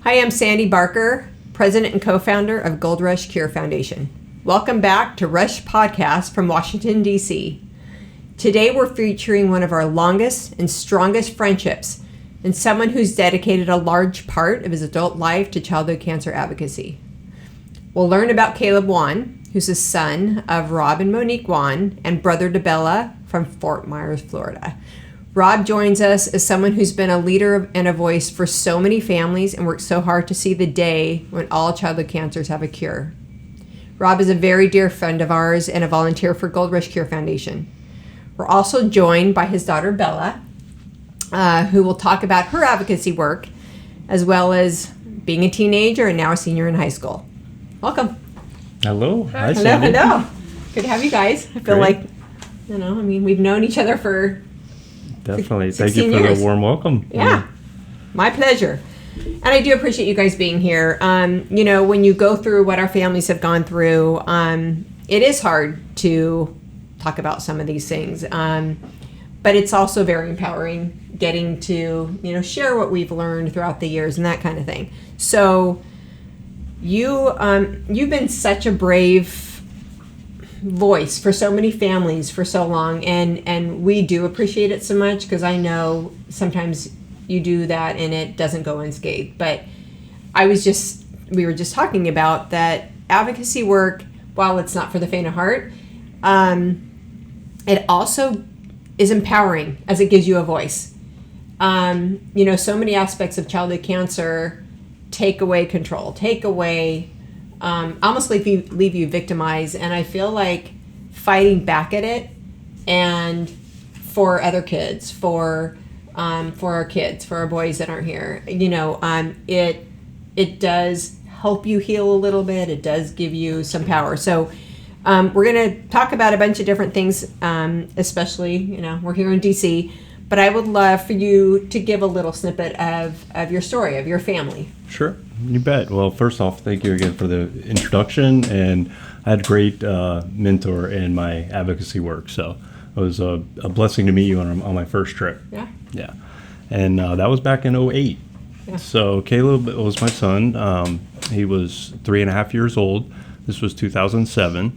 Hi, I'm Sandy Barker, President and co-founder of Gold Rush Cure Foundation. Welcome back to Rush Podcast from Washington, D.C. Today we're featuring one of our longest and strongest friendships and someone who's dedicated a large part of his adult life to childhood cancer advocacy. We'll learn about Caleb Whan, who's the son of Rob and Monique Whan and brother to Bella from Fort Myers, Florida. Rob joins us as someone who's been a leader and a voice for so many families and worked so hard to see the day when all childhood cancers have a cure. Rob is a very dear friend of ours and a volunteer for Gold Rush Cure Foundation. We're also joined by his daughter Bella, who will talk about her advocacy work, as well as being a teenager and now a senior in high school. Welcome. Hello. Hi, Sandy. Hello. Good to have you guys. I feel like, we've known each other for definitely. Thank you for the warm welcome. Yeah, my pleasure. And I do appreciate you guys being here. When you go through what our families have gone through, it is hard to talk about some of these things. But it's also very empowering getting to, share what we've learned throughout the years and that kind of thing. So you've been such a brave voice for so many families for so long, and we do appreciate it so much, because I know sometimes you do that and it doesn't go unscathed. But we were just talking about that advocacy work, while it's not for the faint of heart, it also is empowering, as it gives you a voice. So many aspects of childhood cancer take away control, take away almost leave you victimized, and I feel like fighting back at it, and for other kids, for our kids, for our boys that aren't here, it does help you heal a little bit. It does give you some power. So we're going to talk about a bunch of different things, especially, we're here in DC, but I would love for you to give a little snippet of your story, of your family. Sure, you bet. Well, first off, thank you again for the introduction, and I had a great mentor in my advocacy work, so it was a blessing to meet you on my first trip. Yeah. And that was back in 2008. Yeah. So Caleb was my son. He was 3.5 years old. This was 2007,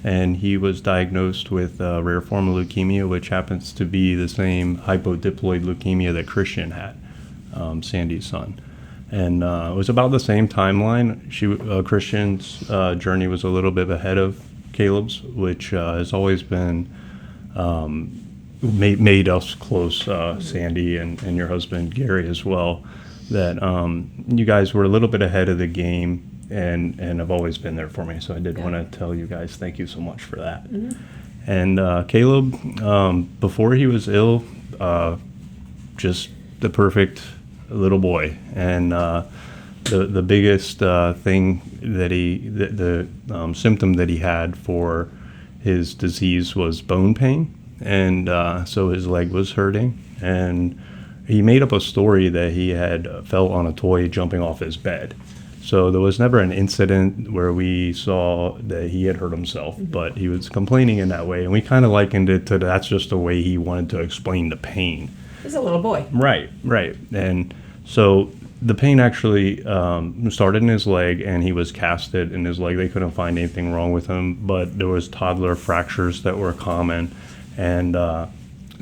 and he was diagnosed with a rare form of leukemia, which happens to be the same hypodiploid leukemia that Christian had, Sandy's son. And it was about the same timeline. Christian's journey was a little bit ahead of Caleb's, which has always been made us close, Sandy and your husband Gary as well, that you guys were a little bit ahead of the game and have always been there for me. So I did want to tell you guys thank you so much for that. Mm-hmm. And Caleb, before he was ill, just the perfect little boy, and the biggest thing that the symptom that he had for his disease was bone pain, and so his leg was hurting, and he made up a story that he had fell on a toy jumping off his bed. So there was never an incident where we saw that he had hurt himself, but he was complaining in that way, and we kind of likened it to that's just the way he wanted to explain the pain. He's a little boy. Right. And so the pain actually started in his leg, and he was casted in his leg. They couldn't find anything wrong with him, but there was toddler fractures that were common, and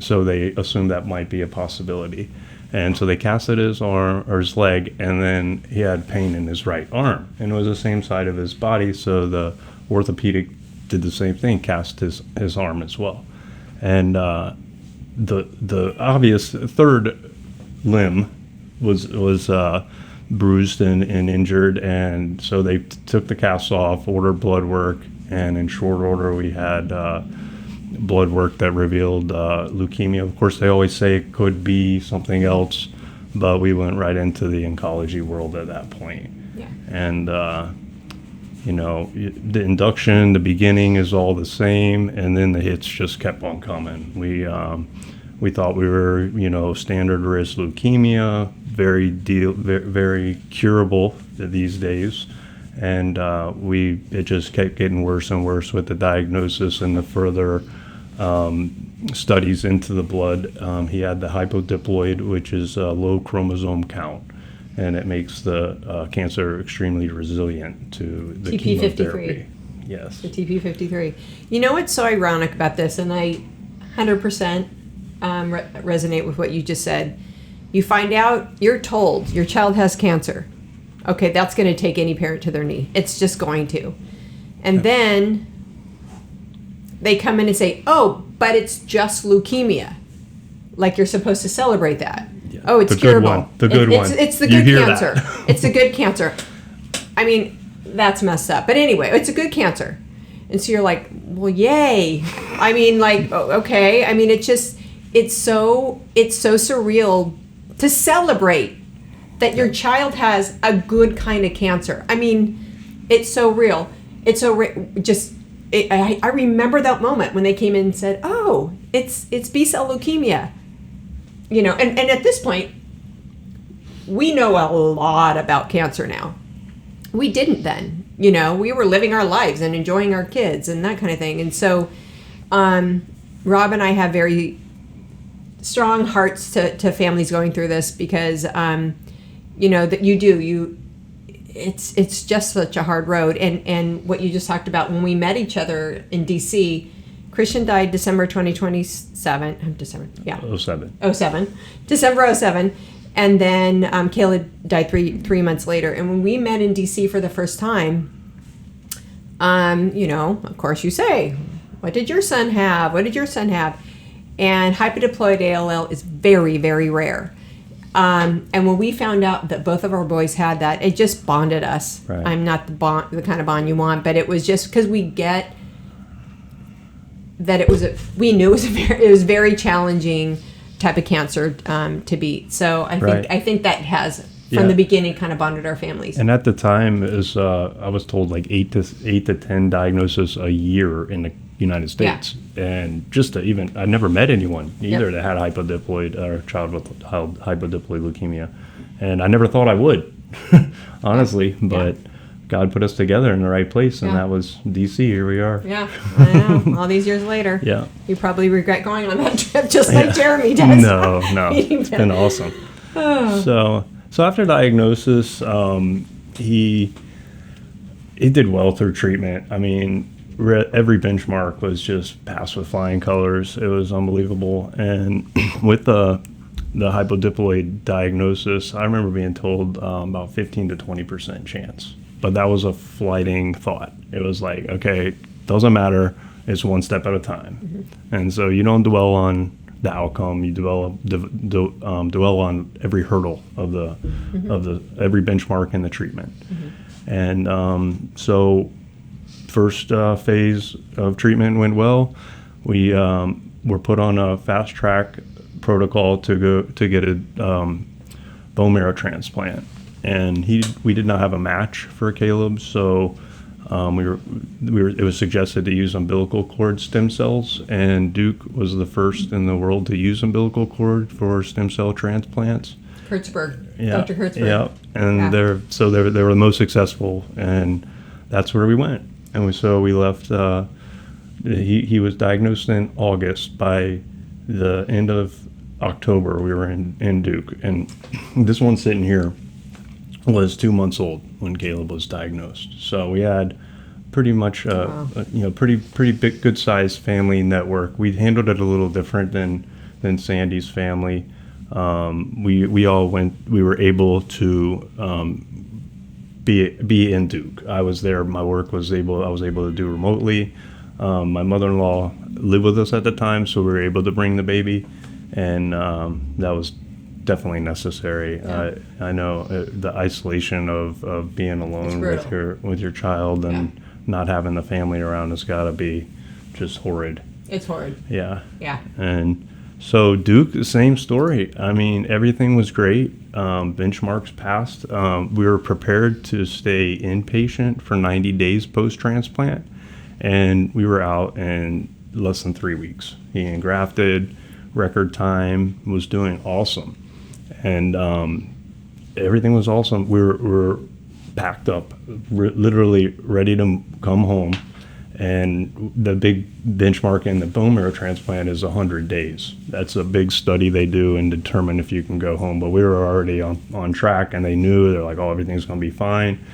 so they assumed that might be a possibility. And so they casted his arm or his leg, and then he had pain in his right arm, and it was the same side of his body. So the orthopedic did the same thing, cast his arm as well, and the obvious third limb was bruised and injured, and so they took the cast off, ordered blood work, and in short order we had blood work that revealed leukemia. Of course, they always say it could be something else, but we went right into the oncology world at that point. Yeah. And the induction, the beginning is all the same, and then the hits just kept on coming. We thought we were, standard risk leukemia, very curable these days, and it just kept getting worse and worse with the diagnosis and the further studies into the blood. He had the hypodiploid, which is a low chromosome count, and it makes the cancer extremely resilient to the chemotherapy. Yes. The TP53. You know what's so ironic about this, and I 100% resonate with what you just said. You find out, you're told your child has cancer. Okay, that's going to take any parent to their knee. It's just going to. And then they come in and say, oh, but it's just leukemia. Like you're supposed to celebrate that. Yeah. Oh, it's curable. The good one. It's the good cancer. It's the good cancer. I mean, that's messed up. But anyway, it's a good cancer. And so you're like, well, yay. I mean, like, okay. I mean, it's so surreal to celebrate that your child has a good kind of cancer. I mean, it's so real. It's so I remember that moment when they came in and said, oh, it's B-cell leukemia. You know, and at this point, we know a lot about cancer now. We didn't then. You know, we were living our lives and enjoying our kids and that kind of thing. And so Rob and I have very strong hearts to families going through this because, you know, that it's just such a hard road. And what you just talked about, when we met each other in DC, Christian died December 2027. December 07. And then Caleb died three months later. And when we met in DC for the first time, you know, of course you say, what did your son have? What did your son have? And hypodiploid ALL is very, very rare. And when we found out that both of our boys had that, it just bonded us. Right. I'm not the kind of bond you want, but it was just because we get that we knew it was very challenging type of cancer to beat. So I think that has from the beginning kind of bonded our families. And at the time, I was told like 8 to 10 diagnoses a year in the United States. Yeah. And just I'd never met anyone either that had hypodiploid or a child with hypodiploid leukemia. And I never thought I would, honestly, but God put us together in the right place, and that was DC. Here we are. Yeah, I know. All these years later. Yeah. You probably regret going on that trip just like Jeremy does. No. It's been awesome. So after diagnosis, he did well through treatment. I mean, every benchmark was just passed with flying colors. It was unbelievable. And with the hypodiploid diagnosis, I remember being told about 15 to 20% chance. But that was a flighting thought. It was like, okay, doesn't matter. It's one step at a time. Mm-hmm. And so you don't dwell on the outcome. You dwell on every hurdle of the every benchmark in the treatment. Mm-hmm. And so first phase of treatment went well. We were put on a fast track protocol to get a bone marrow transplant. And we did not have a match for Caleb, so it was suggested to use umbilical cord stem cells, and Duke was the first in the world to use umbilical cord for stem cell transplants. Hertzberg, yeah, Dr. Hertzberg. Yeah, and they were the most successful, and that's where we went. And we left. He was diagnosed in August. By the end of October, we were in Duke, and this one sitting here was 2 months old when Caleb was diagnosed. So we had pretty much pretty big, good sized family network. We handled it a little different than Sandy's family. We were able to be in Duke. I was there. My work I was able to do remotely. My mother-in-law lived with us at the time, so we were able to bring the baby, and that was definitely necessary. Yeah. I know the isolation of being alone with your child and not having the family around has got to be just horrid. It's horrid. Yeah. Yeah. And so Duke, same story. I mean, everything was great. Benchmarks passed. We were prepared to stay inpatient for 90 days post-transplant, and we were out in less than 3 weeks. He engrafted, record time, was doing awesome. And everything was awesome. We were packed up, literally ready to come home. And the big benchmark in the bone marrow transplant is 100 days. That's a big study they do and determine if you can go home. But we were already on track, and they knew, they're like, oh, everything's going to be fine.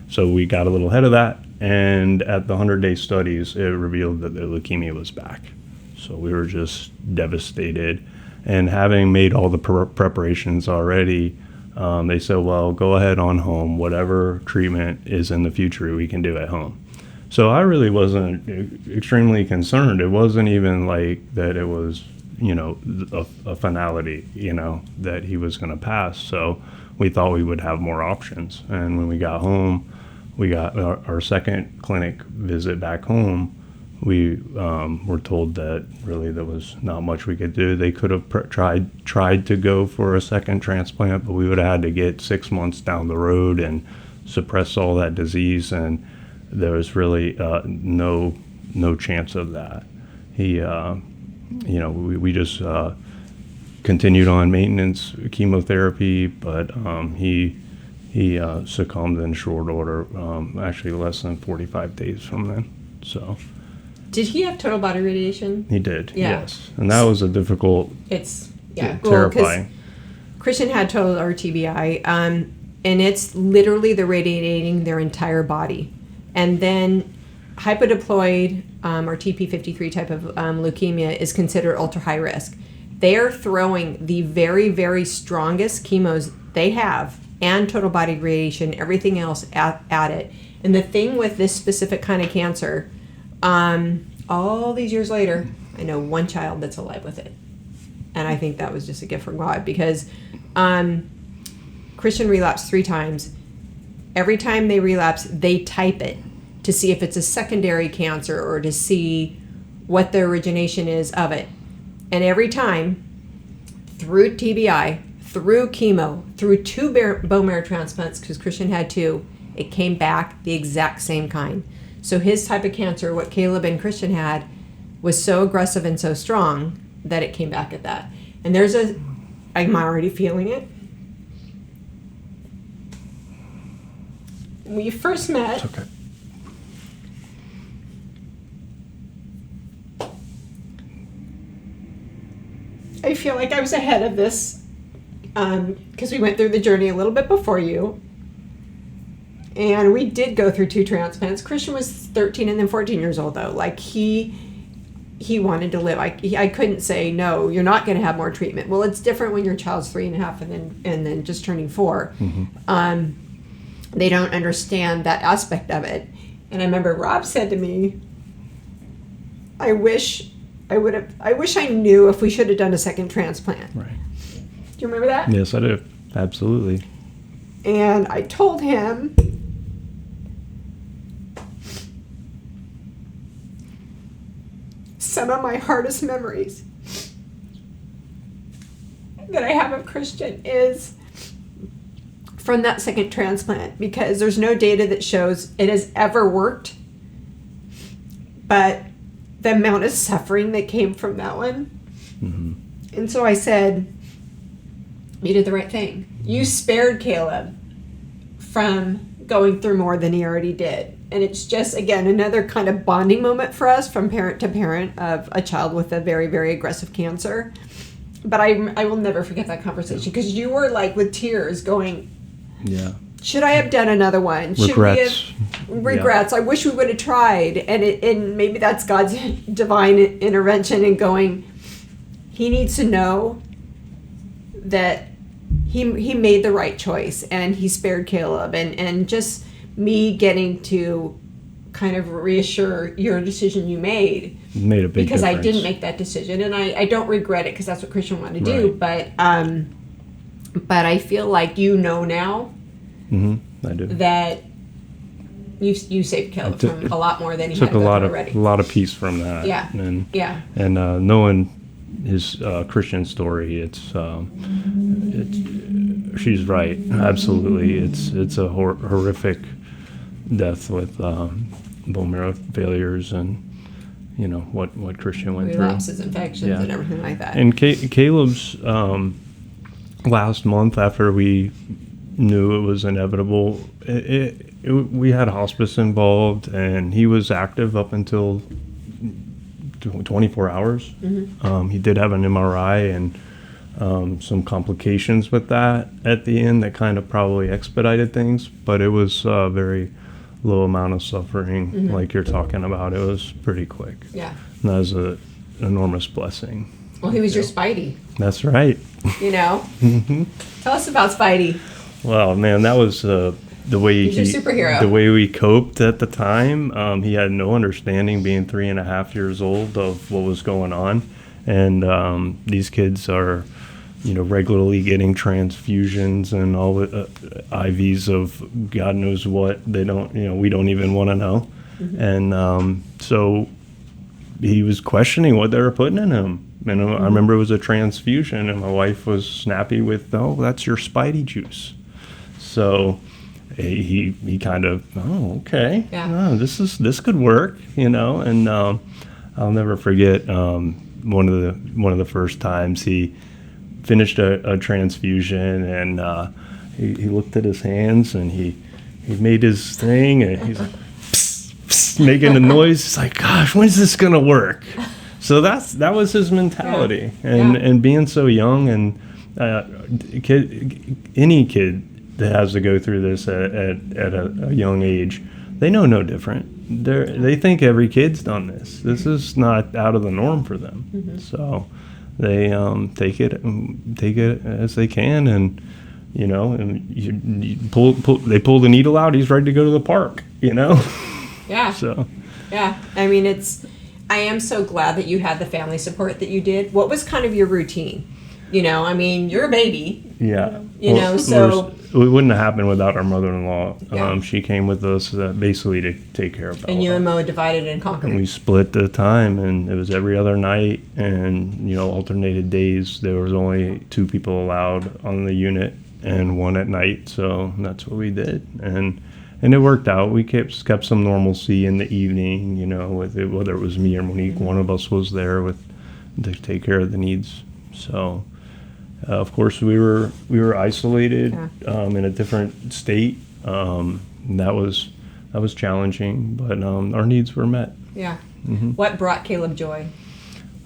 So we got a little ahead of that. And at the 100-day studies, it revealed that the leukemia was back. So we were just devastated. And having made all the preparations already, they said, well, go ahead on home. Whatever treatment is in the future, we can do at home. So I really wasn't extremely concerned. It wasn't even like that it was, a finality, that he was going to pass. So we thought we would have more options. And when we got home, we got our second clinic visit back home. We were told that really there was not much we could do. They could have tried to go for a second transplant, but we would have had to get 6 months down the road and suppress all that disease, and there was really no chance of that. He, we just continued on maintenance chemotherapy, but he succumbed in short order, actually less than 45 days from then. So. Did he have total body radiation? He did, yes. And that was a difficult, terrifying. Christian had total RTBI, and it's literally they're radiating their entire body. And then hypodiploid or TP53 type of leukemia is considered ultra high risk. They are throwing the very, very strongest chemos they have and total body radiation, everything else at it. And the thing with this specific kind of cancer, all these years later, I know one child that's alive with it. And I think that was just a gift from God, because Christian relapsed 3 times. Every time they relapse, they type it to see if it's a secondary cancer or to see what the origination is of it. And every time, through TBI, through chemo, through 2 bone marrow transplants, because Christian had 2, it came back the exact same kind. So his type of cancer, what Caleb and Christian had, was so aggressive and so strong that it came back at that. And I'm already feeling it. When we first met, it's okay. I feel like I was ahead of this because we went through the journey a little bit before you. And we did go through 2 transplants. Christian was 13 and then 14 years old, though. Like, he wanted to live. I couldn't say, no, you're not going to have more treatment. Well, it's different when your child's 3.5 and then just turning 4. Mm-hmm. They don't understand that aspect of it. And I remember Rob said to me, I wish I knew if we should have done a second transplant. Right. Do you remember that? Yes, I do. Absolutely. And I told him, some of my hardest memories that I have of Christian is from that second transplant, because there's no data that shows it has ever worked, but the amount of suffering that came from that one. Mm-hmm. And so I said, you did the right thing. You spared Caleb from going through more than he already did. And it's just, again, another kind of bonding moment for us from parent to parent of a child with a very, very aggressive cancer. But I will never forget that conversation, because you were like with tears going, yeah, should I have done another one? Regrets. Should we have regrets? Yeah. I wish we would have tried. And maybe that's God's divine intervention in going, he needs to know that he made the right choice and he spared Caleb. And just me getting to kind of reassure your decision you made a big because difference. I didn't make that decision, and I don't regret it, because that's what Christian wanted to do. But I feel like now mm-hmm. I do. that you saved Caleb from a lot more than he had to go through already. A lot of peace from that. Yeah. And knowing his Christian story, it's she's right. Absolutely, it's a horrific death with bone marrow failures and what Christian went relapses, infections, and everything like that. And Caleb's last month after we knew it was inevitable, we had hospice involved, and he was active up until 24 hours. He did have an MRI and some complications with that at the end that kind of probably expedited things, but it was a very low amount of suffering like you're talking about. It was pretty quick. Yeah. And that was an enormous blessing. Well, he was your Spidey, That's right. you know? Tell us about Spidey. Well, man, that was the way He's your superhero. the way we coped at the time. He had no understanding, being 3.5 years old, of what was going on, and these kids are, regularly getting transfusions and all the IVs of God knows what. They don't, we don't even want to know, and so he was questioning what they were putting in him. And I remember it was a transfusion, and my wife was snappy with, "Oh, that's your Spidey juice." So he kind of, "Oh, okay, Yeah. this could work," And I'll never forget one of the first times he finished a transfusion, and he looked at his hands, and he made his thing, and he's like, psst, psst, making a noise. He's like, "Gosh, when's this gonna work?" So that was his mentality, and being so young, and any kid that has to go through this at a young age, they know no different. They think every kid's done this. This is not out of the norm for them. So they take it as they can, and you pull. They pull the needle out. He's ready to go to the park. Yeah. So. Yeah. I mean, I am so glad that you had the family support that you did. What was kind of your routine? I mean, you're a baby. Yeah. So it wouldn't have happened without our mother-in-law. Yeah. She came with us basically to take care of Bella. And you and Mo divided and conquered. And we split the time, and it was every other night, and alternated days. There was only 2 people allowed on the unit, and 1 at night. So that's what we did, and it worked out. We kept some normalcy in the evening, with it, whether it was me or Monique. One of us was there to take care of the needs. So. Of course, we were isolated in a different state. That was challenging, but our needs were met. Yeah. What brought Caleb joy?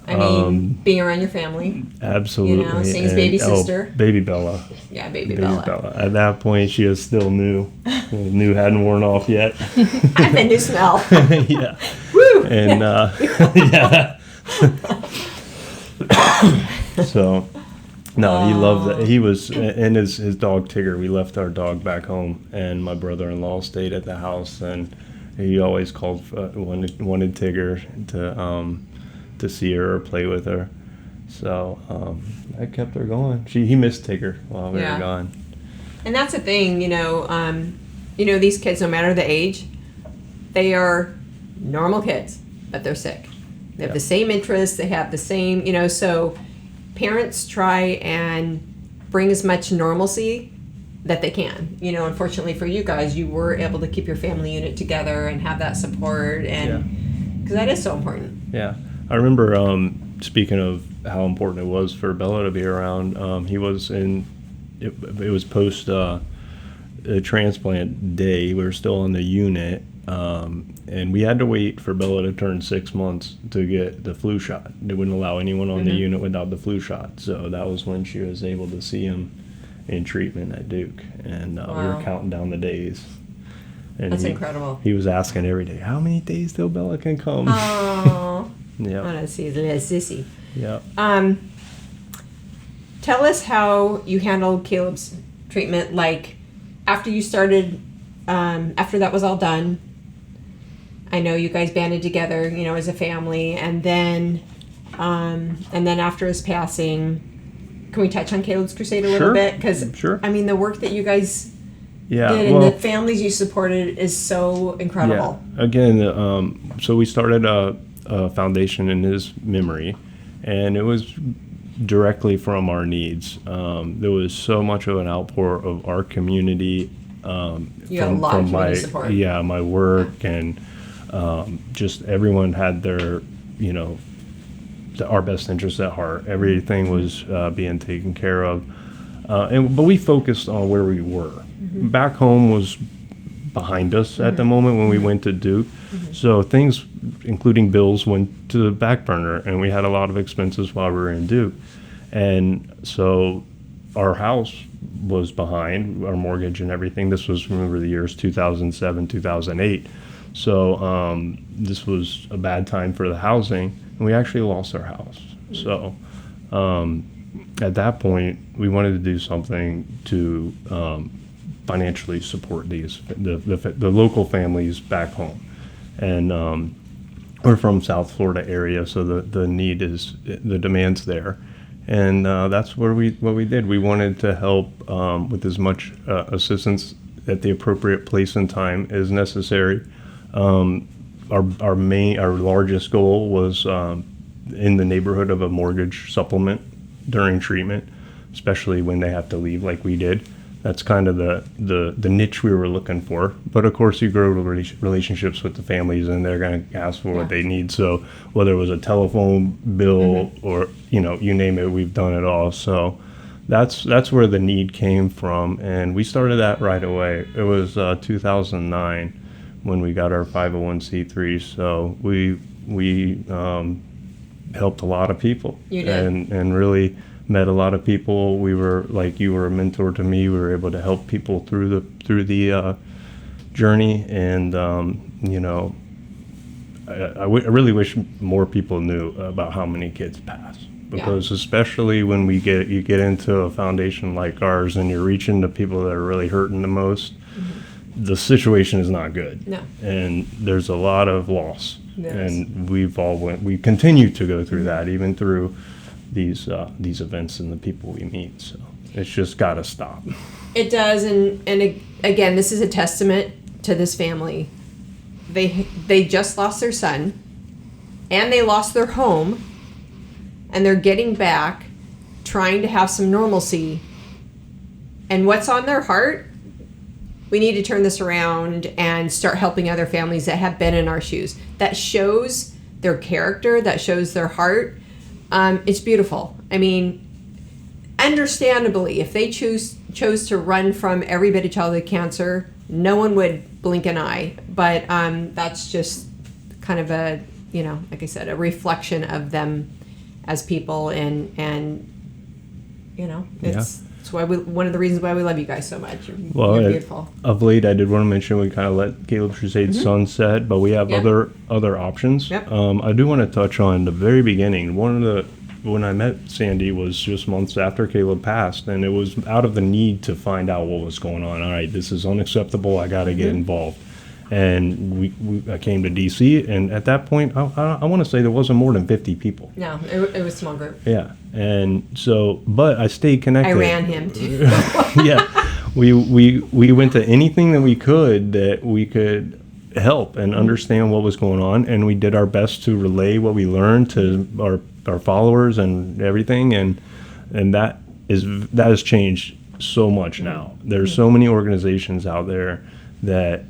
I mean, being around your family. Absolutely. Seeing his baby sister. Baby Bella. Yeah, baby Bella. At that point, she was still new. New hadn't worn off yet. I had a new smell. Yeah. Woo! And yeah. So. No, he loved that. He was, and his dog Tigger. We left our dog back home, and my brother-in-law stayed at the house, and he always called wanted Tigger to see her or play with her. So that kept her going. He missed Tigger while we were gone. And that's the thing, these kids, no matter the age, they are normal kids, but they're sick. They have the same interests. They have the same, so. Parents try and bring as much normalcy that they can. Unfortunately for you guys, you were able to keep your family unit together and have that support, and because that is so important. Yeah, I remember speaking of how important it was for Bella to be around. He was in. It was post transplant day. We were still on the unit. And we had to wait for Bella to turn 6 months to get the flu shot. They wouldn't allow anyone on the unit without the flu shot. So that was when she was able to see him in treatment at Duke. And we were counting down the days. And that's incredible. He was asking every day, "How many days till Bella can come?" Oh, yeah. I want to see his little sissy. Yeah. Tell us how you handled Caleb's treatment. Like after you started, after that was all done. I know you guys banded together, as a family, and then after his passing, can we touch on Caleb's Crusade a little bit? Because I mean, the work that you guys did and the families you supported is so incredible. Yeah. Again, so we started a foundation in his memory, and it was directly from our needs. There was so much of an outpour of our community. You had a lot of community support. Yeah, my work and. Just everyone had their, our best interests at heart. Everything was being taken care of, but we focused on where we were. Back home was behind us at the moment when we went to Duke. So things, including bills, went to the back burner, and we had a lot of expenses while we were in Duke. And so our house was behind, our mortgage and everything. This was, remember, the years 2007, 2008. So this was a bad time for the housing, and we actually lost our house. So at that point, we wanted to do something to financially support the local families back home. And we're from South Florida area, so the need is, the demand's there. And that's what we did. We wanted to help with as much assistance at the appropriate place and time as necessary. Our largest goal was in the neighborhood of a mortgage supplement during treatment, especially when they have to leave like we did. That's kind of the niche we were looking for. But of course, you grow relationships with the families, and they're going to ask for what they need. So whether it was a telephone bill or you name it, we've done it all. So that's where the need came from, and we started that right away. It was 2009 when we got our 501c3. So we helped a lot of people. You did. And really met a lot of people. We were, like, you were a mentor to me. We were able to help people through the journey. And I really wish more people knew about how many kids pass, because especially when you get into a foundation like ours and you're reaching the people that are really hurting the most, the situation is not good. No. And there's a lot of loss. Yes. And we continue to go through that, even through these events and the people we meet. So it's just got to stop. It does. And again, this is a testament to this family. They just lost their son, and they lost their home, and they're getting back, trying to have some normalcy. And what's on their heart? We need to turn this around and start helping other families that have been in our shoes. That shows their character, that shows their heart. It's beautiful. I mean, understandably, if they chose to run from every bit of childhood cancer, no one would blink an eye. But that's just kind of a, like I said, a reflection of them as people, and it's why one of the reasons why we love you guys so much. You're beautiful. Of late, I did want to mention we kind of let Caleb Crusade sunset, but we have other options. Yep. I do want to touch on the very beginning. When I met Sandy was just months after Caleb passed, and it was out of the need to find out what was going on. All right, this is unacceptable. I got to get involved. And I came to DC, and at that point, I want to say there wasn't more than 50 people. No, it was a small group. Yeah, and so, but I stayed connected. I ran him too. Yeah, we went to anything that we could help and understand what was going on, and we did our best to relay what we learned to our followers and everything, and that has changed so much now. There's so many organizations out there that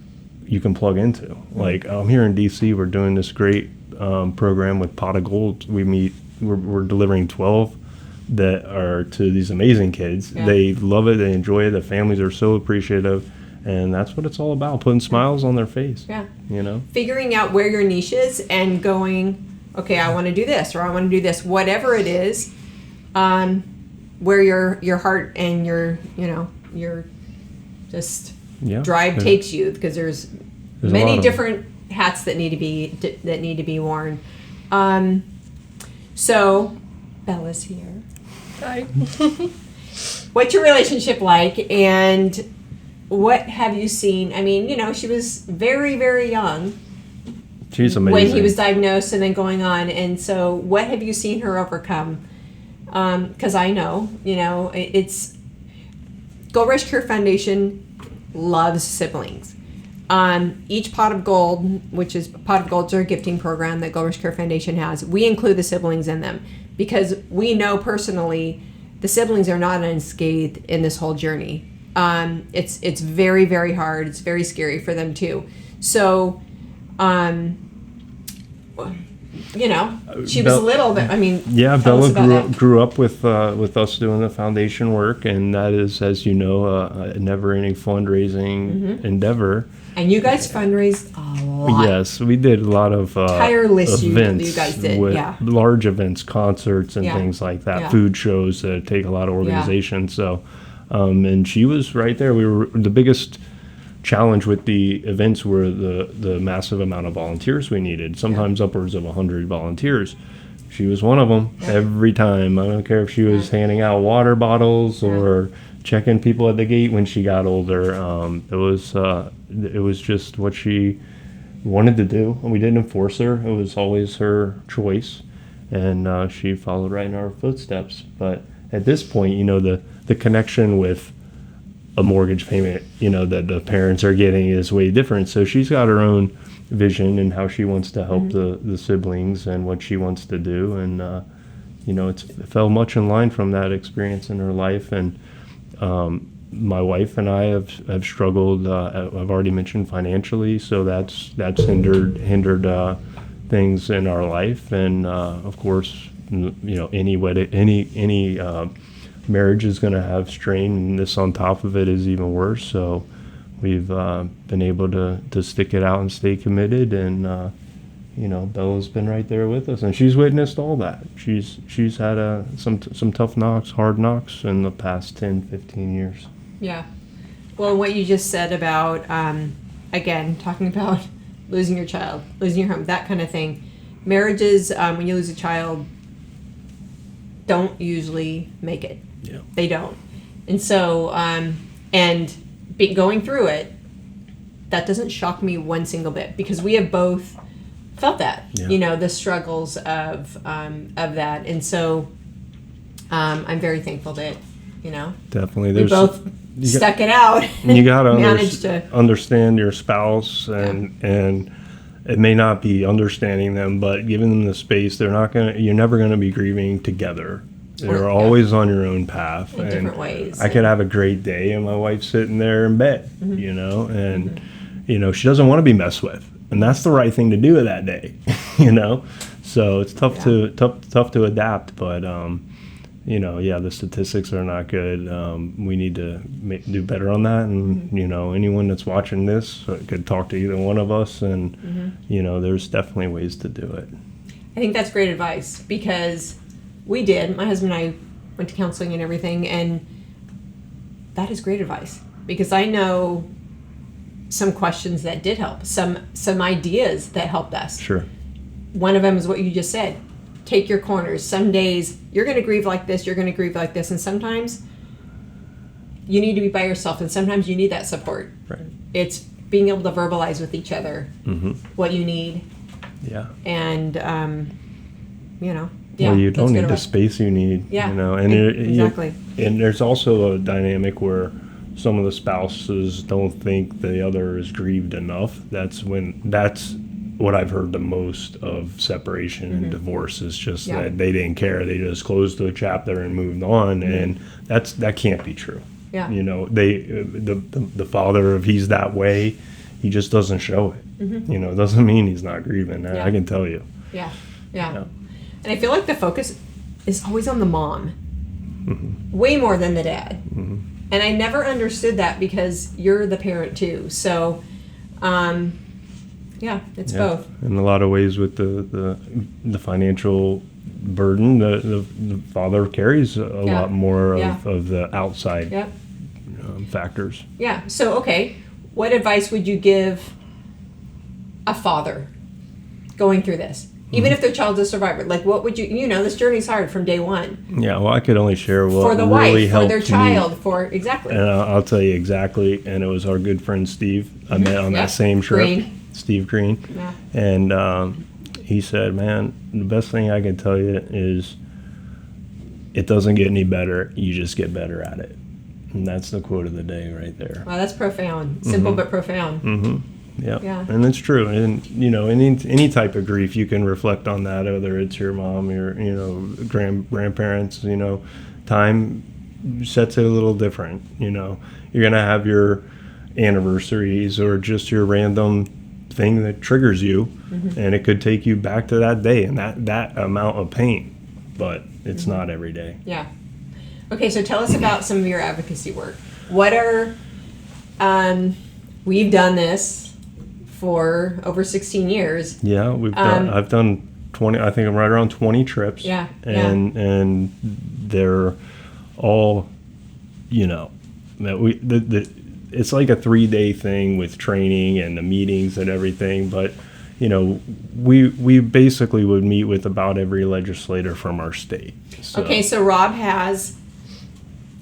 you can plug into. Like, I'm here in DC, we're doing this great program with Pot of Gold. We're delivering 12 that are to these amazing kids. Yeah. They love it, they enjoy it, the families are so appreciative, and that's what it's all about, putting smiles on their face. Yeah. Figuring out where your niche is and going, okay, I want to do this, or I want to do this, whatever it is, where your heart and your just drive takes you, because there's many different hats that need to be worn. So Bella's here. Hi. What's your relationship like, and what have you seen? I mean, she was very, very young. She's amazing. When he was diagnosed and then going on, and so what have you seen her overcome? Because I know, it's Gold Rush Cure Foundation loves siblings. Each Pot of Gold, which is Pot of Gold's our gifting program that Gold Rush Cure Foundation has, we include the siblings in them, because we know personally the siblings are not unscathed in this whole journey. It's very, very hard. It's very scary for them too. So, she was little, but I mean, Bella grew up with us doing the foundation work, and that is, as you know, a never-ending fundraising endeavor. And you guys fundraised a lot. Yes, we did a lot of Tireless events you guys did, with yeah. large events, concerts, and Yeah. things like that. Yeah. Food shows that take a lot of organization. So, and she was right there. We were the biggest challenge with the events were the massive amount of volunteers we needed. Sometimes upwards of 100 volunteers. She was one of them every time. I don't care if she was handing out water bottles or checking people at the gate when she got older. It was just what she wanted to do, and we didn't enforce her. It was always her choice, and she followed right in our footsteps. But at this point, the connection with a mortgage payment, that the parents are getting is way different. So she's got her own vision and how she wants to help the siblings and what she wants to do, and it fell much in line from that experience in her life. And my wife and I have struggled. I've already mentioned financially, so that's hindered things in our life. And of course, any marriage is going to have strain, and this on top of it is even worse. So we've been able to stick it out and stay committed, and Bella's been right there with us, and she's witnessed all that. She's had some tough knocks, hard knocks in the past 10, 15 years. Yeah. Well, what you just said about, again, talking about losing your child, losing your home, that kind of thing. Marriages, when you lose a child, don't usually make it. Yeah. They don't. And so, going through it, that doesn't shock me one single bit, because we have both felt that, the struggles of that. And so I'm very thankful that, definitely we both stuck it out. And you got to understand your spouse, and it may not be understanding them, but giving them the space. You're never going to be grieving together. You're always on your own path. In different ways. I could have a great day and my wife's sitting there in bed, and she doesn't want to be messed with. And that's the right thing to do that day, So it's tough to adapt, but the statistics are not good. We need to do better on that, and anyone that's watching this could talk to either one of us, and there's definitely ways to do it. I think that's great advice, because my husband and I went to counseling and everything, and that is great advice, because I know some questions that did help, some ideas that helped us. Sure. One of them is what you just said. Take your corners. Some days you're going to grieve like this, you're going to grieve like this, and sometimes you need to be by yourself, and sometimes you need that support. Right. It's being able to verbalize with each other what you need. Yeah. And, well, you don't need the space you need. Yeah. And exactly. And there's also a dynamic where some of the spouses don't think the other is grieved enough. That's what I've heard the most of separation and divorce, is just that they didn't care. They just closed the chapter and moved on, and that can't be true. Yeah. The father, if he's that way, he just doesn't show it. It doesn't mean he's not grieving. I can tell you. Yeah. And I feel like the focus is always on the mom, way more than the dad. And I never understood that, because you're the parent too. So, it's both. In a lot of ways, with the financial burden, the father carries a lot more of the outside factors. Yeah. So, okay, what advice would you give a father going through this? Even if their child's a survivor, like, what would you, this journey's hard from day one. Yeah, well, I could only share what for the really wife, helped for their child, exactly. And I'll tell you exactly. And it was our good friend Steve. I met on that same trip. Steve Green. Yeah. And he said, man, the best thing I can tell you is it doesn't get any better. You just get better at it. And that's the quote of the day right there. Wow, that's profound. Simple but profound. Yeah, and it's true. And any type of grief, you can reflect on that. Whether it's your mom, your grandparents, time sets it a little different. You're gonna have your anniversaries or just your random thing that triggers you, and it could take you back to that day and that amount of pain. But it's not every day. Yeah. Okay, so tell us about some of your advocacy work. What are we've done this. for over 16 years. Yeah, I've done 20. I think I'm right around 20 trips. Yeah, and they're all, that it's like a 3-day thing with training and the meetings and everything. But we basically would meet with about every legislator from our state. So. Okay, so Rob has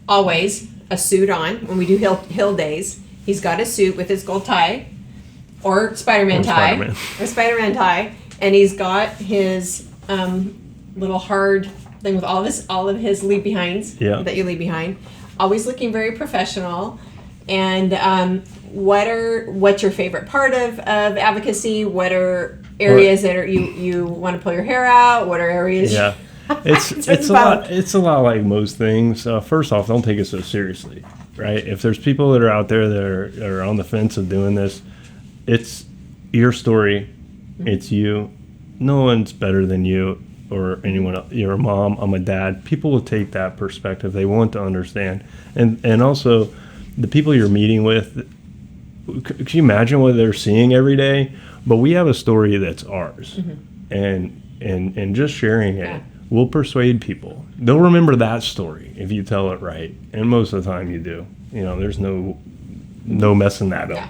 always a suit on when we do hill days. He's got a suit with his gold tie or Spider-Man tie, and he's got his little hard thing with all of his leave behinds that you leave behind. Always looking very professional. And what's your favorite part of advocacy? What are areas that are you want to pull your hair out? What are areas? Yeah. It's a lot like most things. First off, don't take it so seriously, right? If there's people that are out there that are on the fence of doing this, it's your story. Mm-hmm. It's you. No one's better than you or anyone else. You're a mom. I'm a dad. People will take that perspective. They want to understand, and also the people you're meeting with. Can you imagine what they're seeing every day? But we have a story that's ours, and just sharing it. Will persuade people. They'll remember that story if you tell it right, and most of the time you do. There's no messing that up.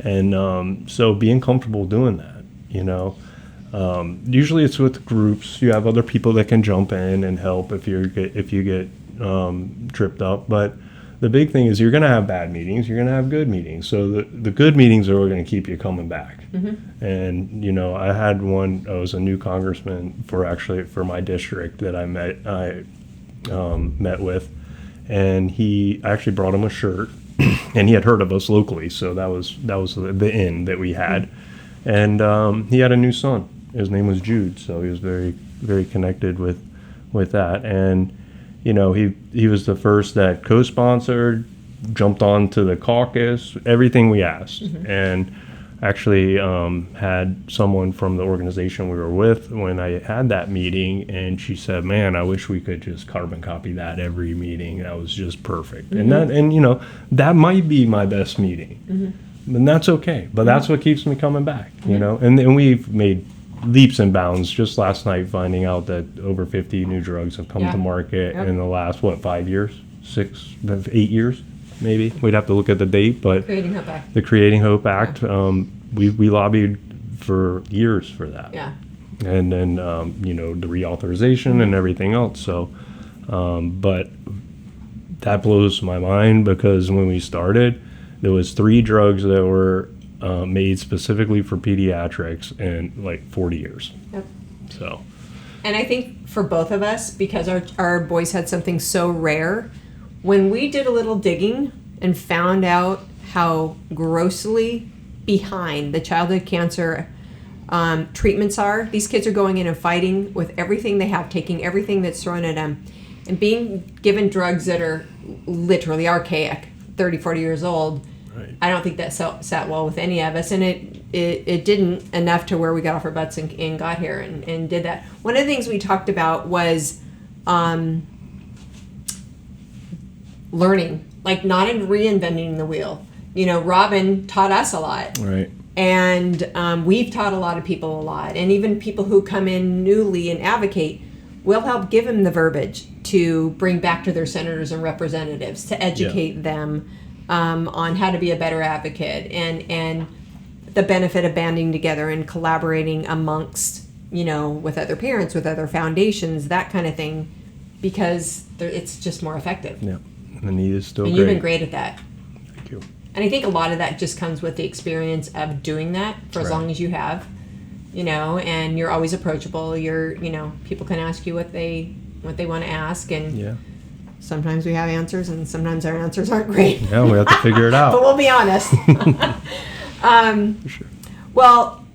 And so being comfortable doing that. Usually it's with groups. You have other people that can jump in and help if you get tripped up. But the big thing is you're going to have bad meetings. You're going to have good meetings. So the good meetings are going to keep you coming back. Mm-hmm. And, I had one, I was a new congressman for my district that I met with. And I actually brought him a shirt. And he had heard of us locally. So that was the in that we had. Mm-hmm. And he had a new son. His name was Jude. So he was very, very connected with that. And he was the first that co-sponsored, jumped onto the caucus, everything we asked. Mm-hmm. And actually had someone from the organization we were with when I had that meeting, and she said, man, I wish we could just carbon copy that every meeting. That was just perfect. Mm-hmm. That might be my best meeting. Mm-hmm. And that's okay. But that's what keeps me coming back, Mm-hmm. And we've made leaps and bounds. Just last night, finding out that over 50 new drugs have come to market in the last 5 years, 8 years, maybe. We'd have to look at the date, but the Creating Hope Act, we lobbied for years for that. Yeah. And then the reauthorization and everything else. So, but that blows my mind because when we started, there was 3 drugs that were made specifically for pediatrics in 40 years. Yep. So. And I think for both of us, because our boys had something so rare, when we did a little digging and found out how grossly behind the childhood cancer treatments are, these kids are going in and fighting with everything they have, taking everything that's thrown at them, and being given drugs that are literally archaic, 30, 40 years old. Right. I don't think that sat well with any of us, and it didn't enough to where we got off our butts and got here and did that. One of the things we talked about was learning, not in reinventing the wheel. Robin taught us a lot. Right. And we've taught a lot of people a lot. And even people who come in newly and advocate, we'll help give them the verbiage to bring back to their senators and representatives to educate them on how to be a better advocate and the benefit of banding together and collaborating amongst, with other parents, with other foundations, that kind of thing, because it's just more effective. Yeah. The need is still great. You've been great at that. Thank you. And I think a lot of that just comes with the experience of doing that for as long as you have, and you're always approachable. People can ask you what they want to ask, and sometimes we have answers, and sometimes our answers aren't great. Yeah, we have to figure it out. But we'll be honest. For sure. Well,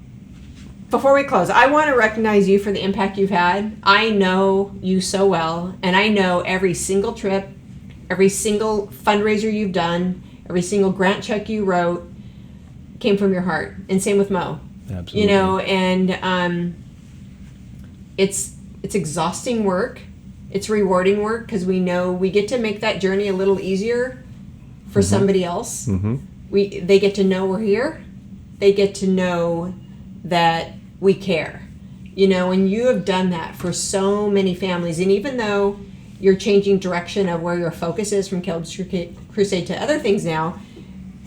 before we close, I want to recognize you for the impact you've had. I know you so well, and I know every single trip, every single fundraiser you've done, every single grant check you wrote came from your heart. And same with Mo. Absolutely. And it's exhausting work. It's rewarding work because we know we get to make that journey a little easier for somebody else. Mm-hmm. They get to know we're here, they get to know that we care. You know, and you have done that for so many families. And even though you're changing direction of where your focus is from Caleb's Crusade to other things now,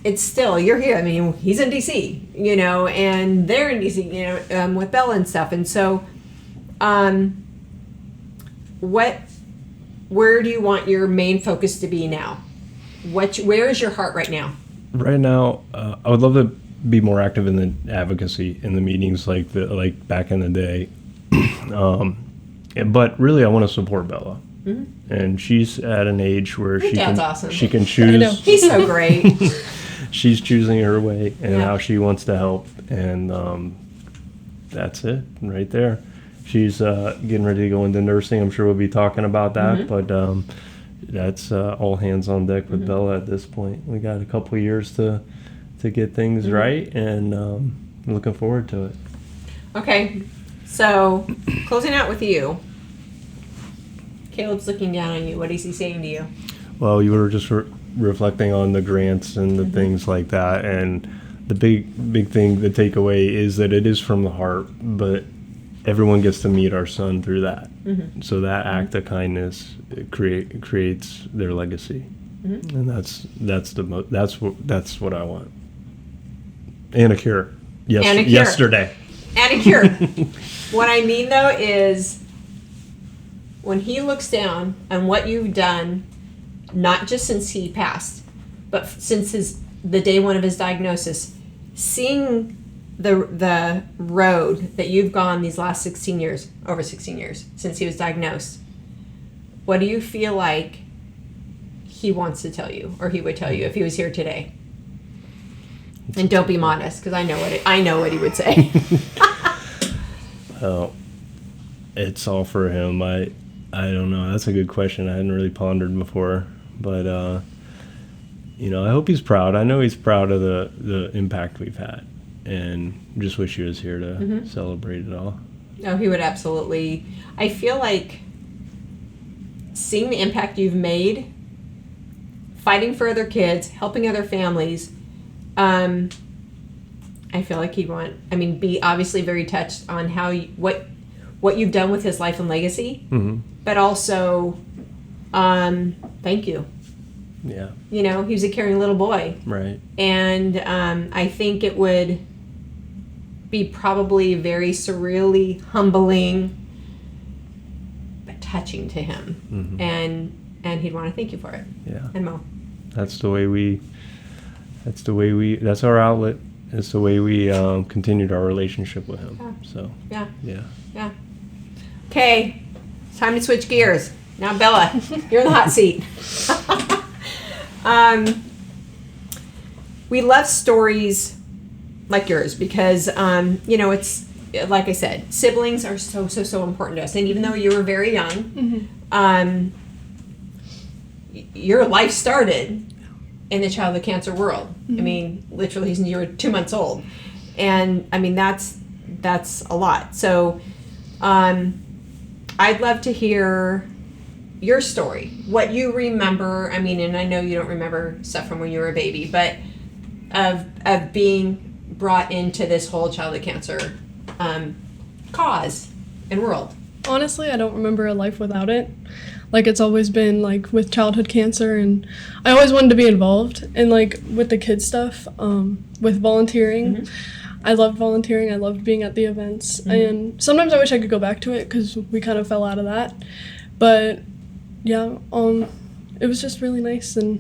it's still, you're here. I mean, he's in D.C., you know, and they're in D.C., you know, with Bella and stuff. And so, where do you want your main focus to be now? Where is your heart right now? Right now, I would love to be more active in the advocacy, in the meetings like back in the day. But really, I want to support Bella. Mm-hmm. And she's at an age where awesome. She can choose. He's so great. She's choosing her way and how she wants to help, and that's it right there. She's getting ready to go into nursing. I'm sure we'll be talking about that, mm-hmm. but that's all hands on deck with mm-hmm. Bella at this point. We got a couple of years to get things mm-hmm. right, and I'm looking forward to it. Okay, so closing out with you. Caleb's looking down on you. What is he saying to you? Well, you were just reflecting on the grants and the mm-hmm. things like that, and the big thing, the takeaway is that it is from the heart, but everyone gets to meet our son through that. Mm-hmm. So that act of kindness creates their legacy, mm-hmm. and that's what I want. And a cure. Yes, and a cure. Yesterday. And a cure. What I mean though is, when he looks down on what you've done, not just since he passed, but since the day one of his diagnosis, seeing the road that you've gone these last over 16 years since he was diagnosed, what do you feel like he wants to tell you, or he would tell you if he was here today? And don't be modest, because I know what he would say. Well, it's all for him. I don't know. That's a good question. I hadn't really pondered before, but I hope he's proud. I know he's proud of the impact we've had, and just wish he was here to mm-hmm. celebrate it all. No, he would absolutely. I feel like seeing the impact you've made, fighting for other kids, helping other families. I feel like he'd be obviously very touched on what you've done with his life and legacy, mm-hmm. but also, thank you. Yeah. You know, he was a caring little boy. Right. And I think it would be probably very surreally humbling, but touching to him. Mm-hmm. And he'd want to thank you for it. Yeah. And Mo. That's our outlet. It's the way we continued our relationship with him. Yeah. So. Yeah. Okay, it's time to switch gears. Now, Bella, you're in the hot seat. We love stories like yours because, it's, like I said, siblings are so important to us. And even though you were very young, mm-hmm. Your life started in the childhood cancer world. Mm-hmm. I mean, literally, you were 2 months old. And, I mean, that's a lot. So, I'd love to hear your story, what you remember. I mean, and I know you don't remember stuff from when you were a baby, but of being brought into this whole childhood cancer cause and world. Honestly, I don't remember a life without it. Like, it's always been, like, with childhood cancer, and I always wanted to be involved, and, like, with the kids stuff, with volunteering. Mm-hmm. I loved volunteering. I loved being at the events, mm-hmm. and sometimes I wish I could go back to it, because we kind of fell out of that. But, yeah, it was just really nice, and